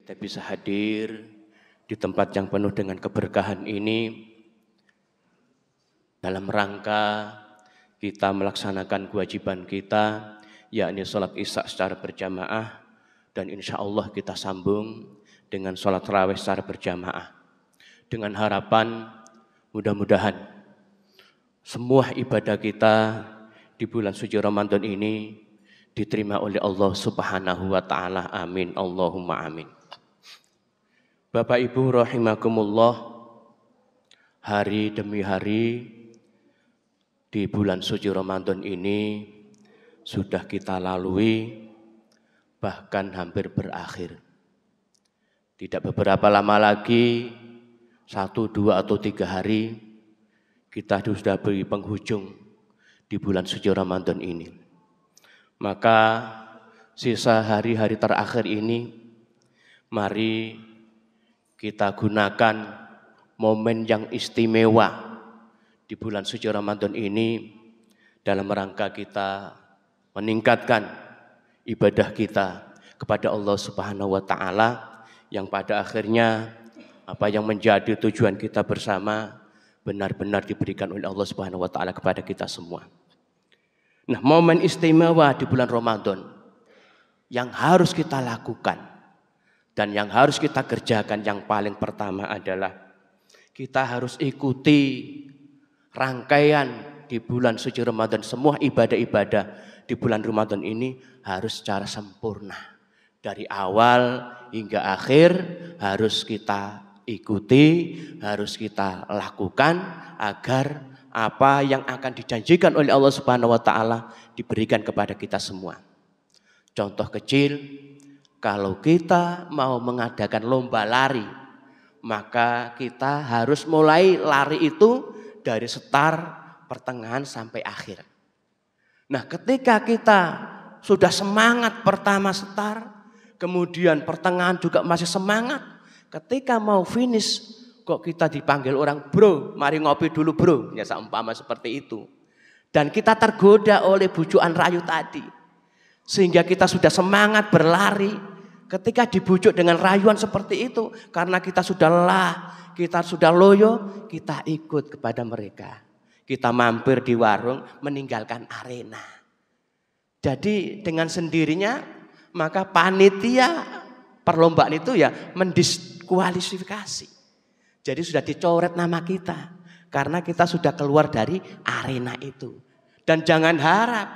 Kita bisa hadir di tempat yang penuh dengan keberkahan ini dalam rangka kita melaksanakan kewajiban kita, yakni sholat isya secara berjamaah, dan insya Allah kita sambung dengan sholat tarawih secara berjamaah. Dengan harapan mudah-mudahan semua ibadah kita di bulan suci Ramadan ini diterima oleh Allah Subhanahu wa Ta'ala. Amin. Allahumma amin. Bapak Ibu rahimakumullah, hari demi hari di bulan suci Ramadan ini sudah kita lalui, bahkan hampir berakhir. Tidak beberapa lama lagi, 1, 2 atau 3 hari, kita sudah beri penghujung di bulan suci Ramadan ini. Maka sisa hari-hari terakhir ini, mari kita gunakan momen yang istimewa di bulan suci Ramadan ini dalam rangka kita meningkatkan ibadah kita kepada Allah Subhanahu wa Ta'ala, yang pada akhirnya apa yang menjadi tujuan kita bersama benar-benar diberikan oleh Allah Subhanahu wa Ta'ala kepada kita semua. Nah, momen istimewa di bulan Ramadan yang harus kita lakukan dan yang harus kita kerjakan yang paling pertama adalah kita harus ikuti rangkaian di bulan suci Ramadan. Semua ibadah-ibadah di bulan Ramadan ini harus secara sempurna. Dari awal hingga akhir harus kita ikuti, harus kita lakukan agar apa yang akan dijanjikan oleh Allah Subhanahu wa Ta'ala diberikan kepada kita semua. Contoh kecil, kalau kita mau mengadakan lomba lari, maka kita harus mulai lari itu dari start, pertengahan sampai akhir. Nah, ketika kita sudah semangat pertama start, kemudian pertengahan juga masih semangat, ketika mau finish, kok kita dipanggil orang, bro, mari ngopi dulu bro, ya seumpama seperti itu. Dan kita tergoda oleh bujukan rayu tadi, sehingga kita sudah semangat berlari. Ketika dibujuk dengan rayuan seperti itu, karena kita sudah lelah, kita sudah loyo, kita ikut kepada mereka. Kita mampir di warung, meninggalkan arena. Jadi dengan sendirinya, maka panitia perlombaan itu ya mendiskualifikasi. Jadi sudah dicoret nama kita, karena kita sudah keluar dari arena itu. Dan jangan harap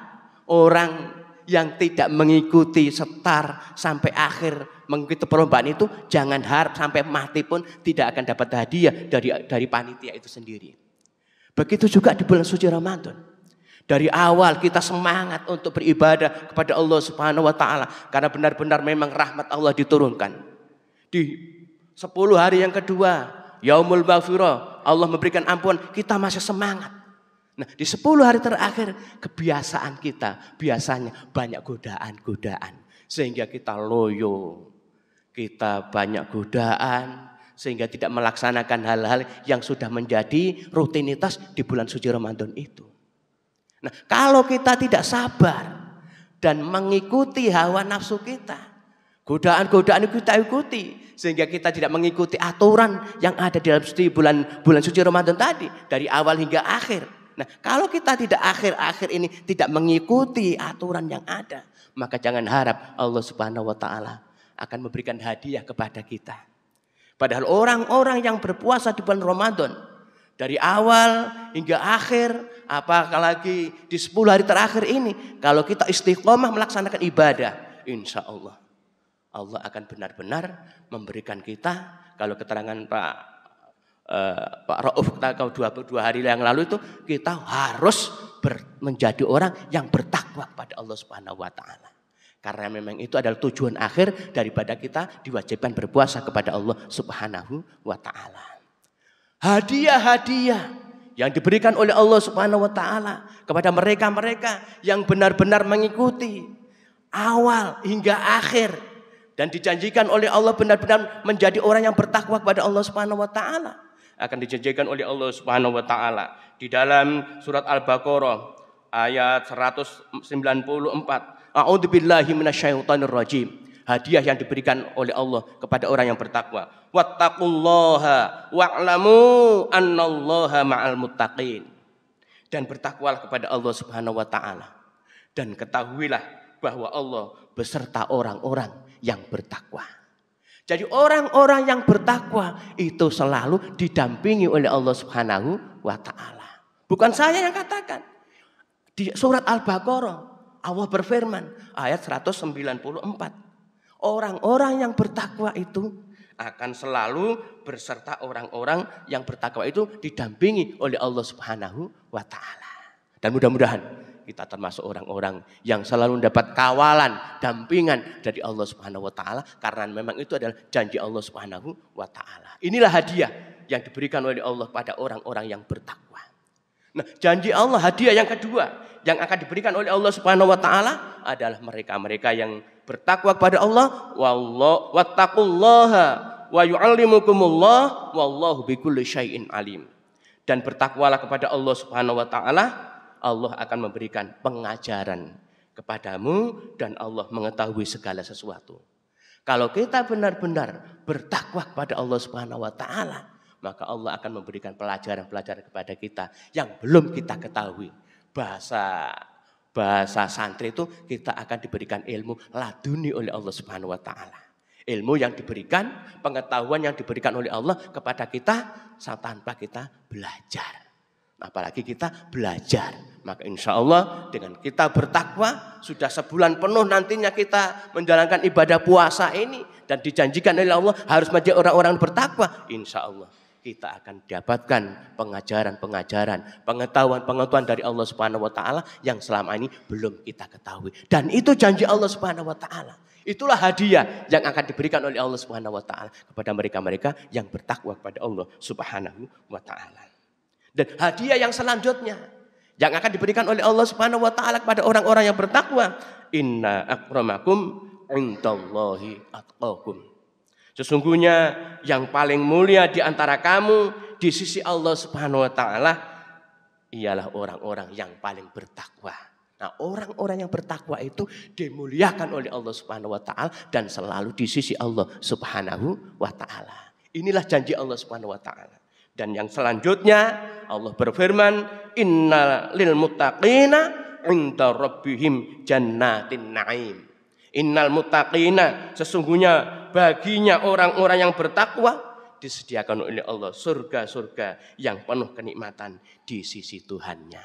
orang yang tidak mengikuti start sampai akhir mengikuti perlombaan itu, jangan harap sampai mati pun tidak akan dapat hadiah dari panitia itu sendiri. Begitu juga di bulan suci Ramadan. Dari awal kita semangat untuk beribadah kepada Allah Subhanahu wa Ta'ala, karena benar-benar memang rahmat Allah diturunkan. Di 10 hari yang kedua, Yaumul Maghfirah, Allah memberikan ampun, kita masih semangat. Nah, di 10 hari terakhir kebiasaan kita biasanya banyak godaan-godaan, sehingga kita loyo, kita banyak godaan, sehingga tidak melaksanakan hal-hal yang sudah menjadi rutinitas di bulan suci Ramadan itu. Nah, kalau kita tidak sabar dan mengikuti hawa nafsu kita, godaan-godaan itu kita ikuti, sehingga kita tidak mengikuti aturan yang ada dalam bulan suci Ramadan tadi, dari awal hingga akhir. Nah, kalau kita tidak akhir-akhir ini tidak mengikuti aturan yang ada, maka jangan harap Allah Subhanahu wa Ta'ala akan memberikan hadiah kepada kita. Padahal orang-orang yang berpuasa di bulan Ramadan, dari awal hingga akhir, apalagi di 10 hari terakhir ini, kalau kita istiqomah melaksanakan ibadah, insya Allah Allah akan benar-benar memberikan kita. Kalau keterangan Pak Rauf tahu 2 hari yang lalu itu, kita harus menjadi orang yang bertakwa kepada Allah Subhanahu wa Ta'ala. Karena memang itu adalah tujuan akhir daripada kita diwajibkan berpuasa kepada Allah Subhanahu wa Ta'ala. Hadiah-hadiah yang diberikan oleh Allah Subhanahu wa Ta'ala kepada mereka-mereka yang benar-benar mengikuti awal hingga akhir, dan dijanjikan oleh Allah benar-benar menjadi orang yang bertakwa kepada Allah Subhanahu wa Ta'ala, akan dijanjikan oleh Allah Subhanahu wa Ta'ala di dalam surat Al-Baqarah ayat 194. A'udzubillahi minasyaitonir rajim. hadiah yang diberikan oleh Allah kepada orang yang bertakwa. Wattaqullaha wa'lamu annallaha ma'al muttaqin. Dan bertakwalah kepada Allah Subhanahu wa taala. Dan ketahuilah bahwa Allah beserta orang-orang yang bertakwa. Jadi orang-orang yang bertakwa itu selalu didampingi oleh Allah Subhanahu wa taala. Bukan saya yang katakan. Di surat Al-Baqarah Allah berfirman ayat 194. Orang-orang yang bertakwa itu akan selalu berserta orang-orang yang bertakwa itu didampingi oleh Allah Subhanahu wa taala. Dan mudah-mudahan kita termasuk orang-orang yang selalu mendapat kawalan, dampingan dari Allah Subhanahu wa taala karena memang itu adalah janji Allah Subhanahu wa taala. Inilah hadiah yang diberikan oleh Allah pada orang-orang yang bertakwa. Nah, janji Allah, hadiah yang kedua yang akan diberikan oleh Allah Subhanahu wa taala adalah mereka-mereka yang bertakwa kepada Allah, wattaqullaha wa yu'allimukumullah wallahu bikulli syai'in alim. Dan bertakwalah kepada Allah Subhanahu wa taala, Allah akan memberikan pengajaran kepadamu dan Allah mengetahui segala sesuatu. Kalau kita benar-benar bertakwa kepada Allah Subhanahu wa taala, maka Allah akan memberikan pelajaran-pelajaran kepada kita yang belum kita ketahui. Bahasa santri itu kita akan diberikan ilmu laduni oleh Allah Subhanahu wa taala. Ilmu yang diberikan, pengetahuan yang diberikan oleh Allah kepada kita tanpa kita belajar. Apalagi kita belajar. Maka insya Allah dengan kita bertakwa, sudah sebulan penuh nantinya kita menjalankan ibadah puasa ini. Dan dijanjikan oleh Allah harus menjadi orang-orang bertakwa. Insya Allah kita akan dapatkan pengajaran-pengajaran, pengetahuan-pengetahuan dari Allah Subhanahu wa taala yang selama ini belum kita ketahui. Dan itu janji Allah Subhanahu wa taala. Itulah hadiah yang akan diberikan oleh Allah Subhanahu wa taala kepada mereka-mereka yang bertakwa kepada Allah Subhanahu wa taala. Dan hadiah yang selanjutnya yang akan diberikan oleh Allah Subhanahu wa taala kepada orang-orang yang bertakwa, inna akramakum indallahi atqakum. Sesungguhnya yang paling mulia di antara kamu di sisi Allah Subhanahu wa taala ialah orang-orang yang paling bertakwa. Nah, orang-orang yang bertakwa itu dimuliakan oleh Allah Subhanahu wa taala dan selalu di sisi Allah Subhanahu wa taala. Inilah janji Allah Subhanahu wa taala. Dan yang selanjutnya Allah berfirman, innal lil muttaqina 'inda rabbihim jannatin na'im. Innal muttaqina, sesungguhnya baginya orang-orang yang bertakwa disediakan oleh Allah surga-surga yang penuh kenikmatan di sisi Tuhannya.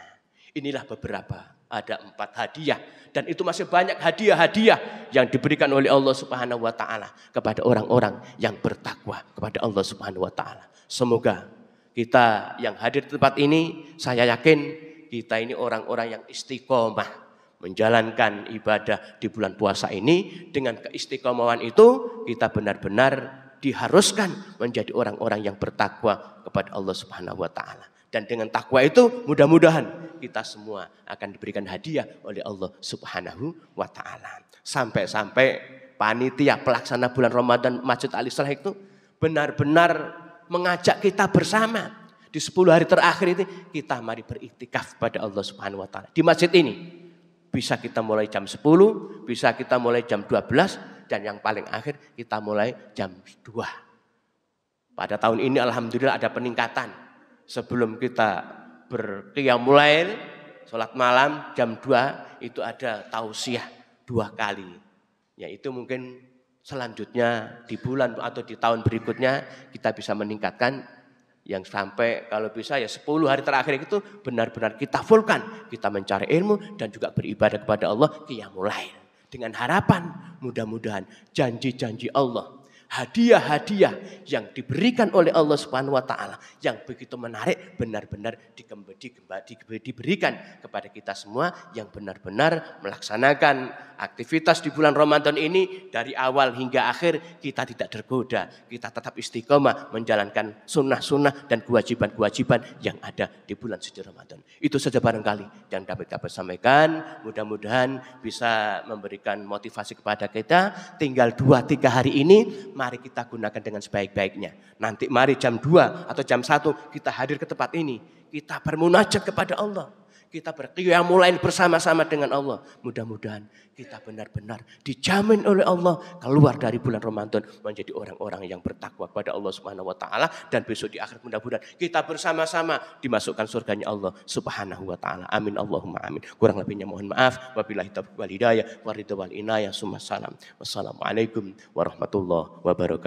Inilah beberapa, ada 4 hadiah dan itu masih banyak hadiah-hadiah yang diberikan oleh Allah Subhanahu wa taala kepada orang-orang yang bertakwa kepada Allah Subhanahu wa taala. Semoga kita yang hadir di tempat ini, saya yakin kita ini orang-orang yang istiqomah menjalankan ibadah di bulan puasa ini. Dengan keistiqomahan itu kita benar-benar diharuskan menjadi orang-orang yang bertakwa kepada Allah Subhanahu wa taala. Dan dengan takwa itu mudah-mudahan kita semua akan diberikan hadiah oleh Allah Subhanahu wa taala. Sampai-sampai panitia pelaksana bulan Ramadan Masjid Al-Islah itu benar-benar mengajak kita bersama di 10 hari terakhir ini, kita mari beriktikaf pada Allah Subhanahu wa taala di masjid ini. Bisa kita mulai jam 10, bisa kita mulai jam 12, dan yang paling akhir kita mulai jam 2. Pada tahun ini alhamdulillah ada peningkatan. Sebelum kita berqiyamul lail, sholat malam jam 2 itu ada tausiah 2 kali. Yaitu mungkin selanjutnya di bulan atau di tahun berikutnya kita bisa meningkatkan yang sampai kalau bisa ya 10 hari terakhir itu benar-benar kita fullkan. Kita mencari ilmu dan juga beribadah kepada Allah qiyamul lail. Dengan harapan mudah-mudahan janji-janji Allah, hadiah-hadiah yang diberikan oleh Allah Subhanahu wa taala yang begitu menarik benar-benar diberikan kepada kita semua yang benar-benar melaksanakan aktivitas di bulan Ramadan ini dari awal hingga akhir. Kita tidak tergoda, kita tetap istiqomah menjalankan sunnah-sunnah dan kewajiban-kewajiban yang ada di bulan suci Ramadan. Itu saja barangkali yang dapat kita sampaikan. Mudah-mudahan bisa memberikan motivasi kepada kita. Tinggal 2-3 hari ini mari kita gunakan dengan sebaik-baiknya. Nanti mari jam 2 atau jam 1 kita hadir ke tempat ini. Kita bermunajat kepada Allah. kita berqiyamul lail bersama-sama dengan Allah. Mudah-mudahan kita benar-benar dijamin oleh Allah keluar dari bulan Ramadan menjadi orang-orang yang bertakwa kepada Allah Subhanahu wa taala, dan besok di akhir mudah-mudahan kita bersama-sama dimasukkan surganya Allah Subhanahu wa taala. Amin Allahumma amin. Kurang lebihnya mohon maaf. Wabillahi taufiq wal hidayah, wa ridha wal inayah. Summa salam. Wassalamualaikum warahmatullahi wabarakatuh.